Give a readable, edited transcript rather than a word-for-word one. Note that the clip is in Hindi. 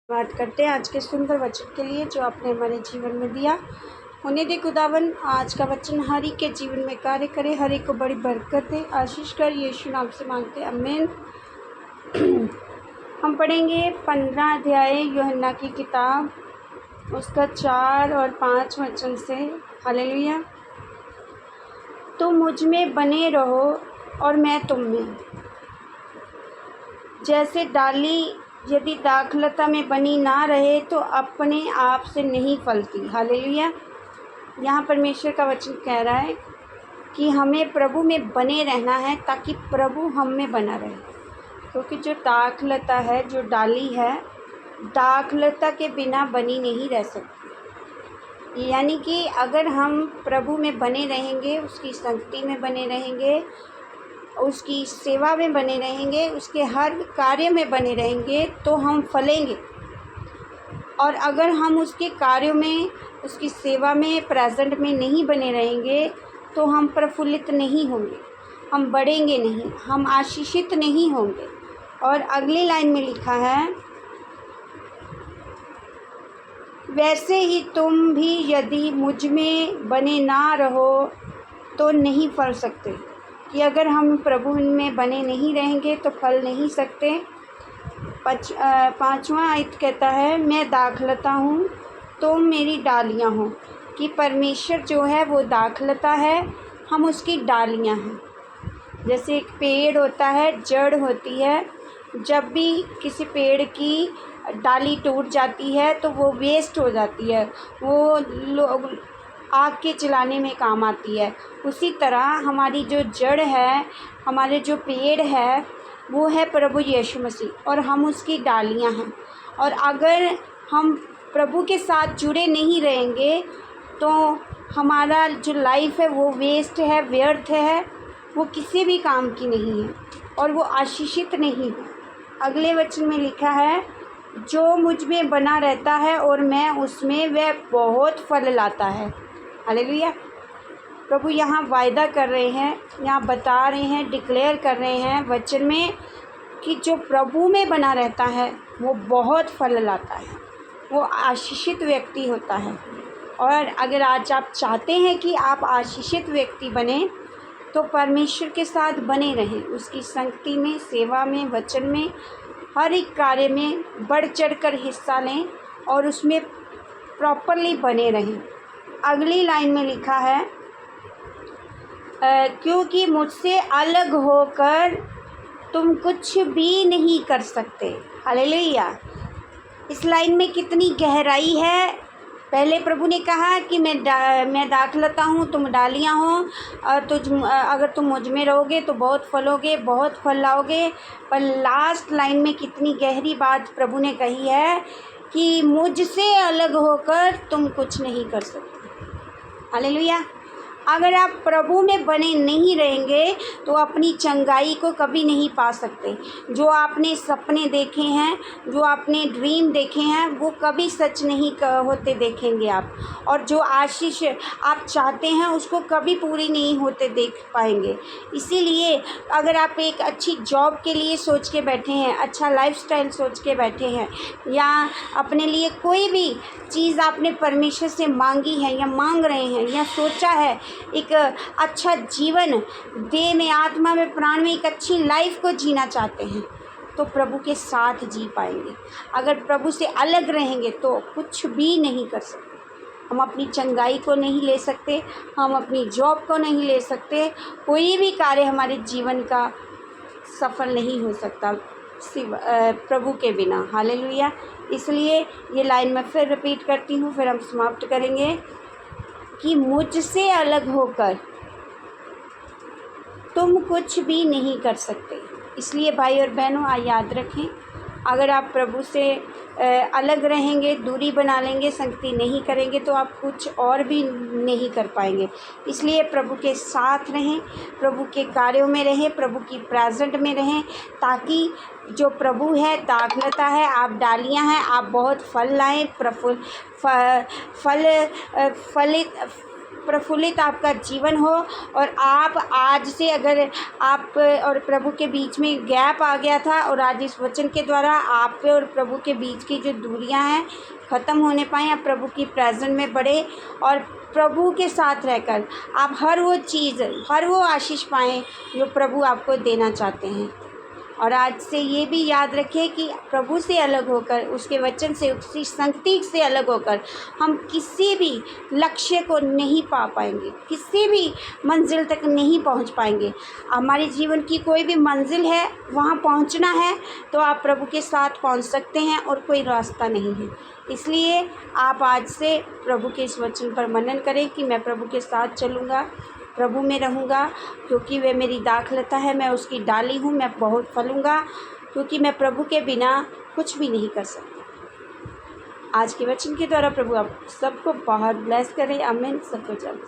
बात करते हैं आज के सुंदर वचन के लिए जो आपने हमारे जीवन में दिया। होने दे खुदावन, आज का वचन हर एक के जीवन में कार्य करे, हर एक को बड़ी बरकत दे, आशीष कर, यीशु नाम से मांगते हैं, आमीन। हम पढ़ेंगे 15 अध्याय यूहन्ना की किताब, उसका 4 और 5 वचन से। हालेलुया। तुम मुझ में बने रहो और मैं तुम में। जैसे डाली यदि दाखलता में बनी ना रहे तो अपने आप से नहीं फलती। हालेलुया। यहाँ परमेश्वर का वचन कह रहा है कि हमें प्रभु में बने रहना है ताकि प्रभु हम में बना रहे, क्योंकि जो दाखलता है, जो डाली है, दाखलता के बिना बनी नहीं रह सकती। यानी कि अगर हम प्रभु में बने रहेंगे, उसकी संगति में बने रहेंगे, उसकी सेवा में बने रहेंगे, उसके हर कार्य में बने रहेंगे तो हम फलेंगे। और अगर हम उसके कार्यों में, उसकी सेवा में, प्रेजेंट में नहीं बने रहेंगे तो हम प्रफुल्लित नहीं होंगे, हम बढ़ेंगे नहीं, हम आशीषित नहीं होंगे। और अगली लाइन में लिखा है, वैसे ही तुम भी यदि मुझ में बने ना रहो तो नहीं फल सकते। कि अगर हम प्रभु में बने नहीं रहेंगे तो फल नहीं सकते। 5वां आयत कहता है, मैं दाखलता हूँ तुम मेरी डालियाँ हो। कि परमेश्वर जो है वो दाखलता है, हम उसकी डालियाँ हैं। जैसे एक पेड़ होता है, जड़ होती है, जब भी किसी पेड़ की डाली टूट जाती है तो वो वेस्ट हो जाती है, वो आग के जलाने में काम आती है। उसी तरह हमारी जो जड़ है, हमारे जो पेड़ है, वो है प्रभु यीशु मसीह और हम उसकी डालियां हैं। और अगर हम प्रभु के साथ जुड़े नहीं रहेंगे तो हमारा जो लाइफ है वो वेस्ट है, व्यर्थ है, वो किसी भी काम की नहीं है और वो आशीषित नहीं है। अगले वचन में लिखा है, जो मुझ में बना रहता है और मैं उसमें, वह बहुत फल लाता है। हालेलुया। प्रभु यहाँ वायदा कर रहे हैं, यहाँ बता रहे हैं, डिक्लेयर कर रहे हैं वचन में कि जो प्रभु में बना रहता है वो बहुत फल लाता है, वो आशीषित व्यक्ति होता है। और अगर आज आप चाहते हैं कि आप आशीषित व्यक्ति बने तो परमेश्वर के साथ बने रहें, उसकी संगति में, सेवा में, वचन में, हर एक कार्य में बढ़ चढ़ कर हिस्सा लें और उसमें प्रॉपरली बने रहें। अगली लाइन में लिखा है, क्योंकि मुझसे अलग होकर तुम कुछ भी नहीं कर सकते। हालेलुया। इस लाइन में कितनी गहराई है। पहले प्रभु ने कहा कि मैं दाखलता हूँ, तुम डालियाँ हो, और अगर तुम मुझ में रहोगे तो बहुत फलोगे, बहुत फल लाओगे। पर लास्ट लाइन में कितनी गहरी बात प्रभु ने कही है कि मुझसे अलग होकर तुम कुछ नहीं कर सकते। हालेलुया। अगर आप प्रभु में बने नहीं रहेंगे तो अपनी चंगाई को कभी नहीं पा सकते। जो आपने सपने देखे हैं, जो आपने ड्रीम देखे हैं, वो कभी सच नहीं होते देखेंगे आप। और जो आशीष आप चाहते हैं उसको कभी पूरी नहीं होते देख पाएंगे। इसीलिए अगर आप एक अच्छी जॉब के लिए सोच के बैठे हैं, अच्छा लाइफस्टाइल सोच के बैठे हैं, या अपने लिए कोई भी चीज़ आपने परमेश्वर से मांगी है या मांग रहे हैं या सोचा है, एक अच्छा जीवन देह में, आत्मा में, प्राण में एक अच्छी लाइफ को जीना चाहते हैं तो प्रभु के साथ जी पाएंगे। अगर प्रभु से अलग रहेंगे तो कुछ भी नहीं कर सकते। हम अपनी चंगाई को नहीं ले सकते, हम अपनी जॉब को नहीं ले सकते, कोई भी कार्य हमारे जीवन का सफल नहीं हो सकता सिर्फ प्रभु के बिना। हालेलुया। इसलिए ये लाइन मैं फिर रिपीट करती हूँ, फिर हम समाप्त करेंगे कि मुझसे अलग होकर तुम कुछ भी नहीं कर सकते। इसलिए भाई और बहनों, याद रखें, अगर आप प्रभु से अलग रहेंगे, दूरी बना लेंगे, संगति नहीं करेंगे तो आप कुछ और भी नहीं कर पाएंगे। इसलिए प्रभु के साथ रहें, प्रभु के कार्यों में रहें, प्रभु की प्रेजेंट में रहें, ताकि जो प्रभु है दाखलता है, आप डालियां हैं, आप बहुत फल लाएं, प्रफुल्लित आपका जीवन हो और आप आज से, अगर आप और प्रभु के बीच में गैप आ गया था और आज इस वचन के द्वारा आप और प्रभु के बीच की जो दूरियां हैं ख़त्म होने पाएँ, आप प्रभु की प्रेजेंस में बढ़े और प्रभु के साथ रहकर आप हर वो चीज़, हर वो आशीष पाएँ जो प्रभु आपको देना चाहते हैं। और आज से ये भी याद रखें कि प्रभु से अलग होकर, उसके वचन से, उसकी संगति से अलग होकर हम किसी भी लक्ष्य को नहीं पा पाएंगे, किसी भी मंजिल तक नहीं पहुंच पाएंगे। हमारे जीवन की कोई भी मंजिल है, वहां पहुंचना है तो आप प्रभु के साथ पहुंच सकते हैं और कोई रास्ता नहीं है। इसलिए आप आज से प्रभु के इस वचन पर मनन करें कि मैं प्रभु के साथ चलूँगा, प्रभु में रहूँगा, क्योंकि वे मेरी दाखलता है, मैं उसकी डाली हूँ, मैं बहुत फलूँगा, क्योंकि मैं प्रभु के बिना कुछ भी नहीं कर सकता। आज के वचन के द्वारा प्रभु आप सबको बहुत ब्लेस करें। आमीन। सबको जल्द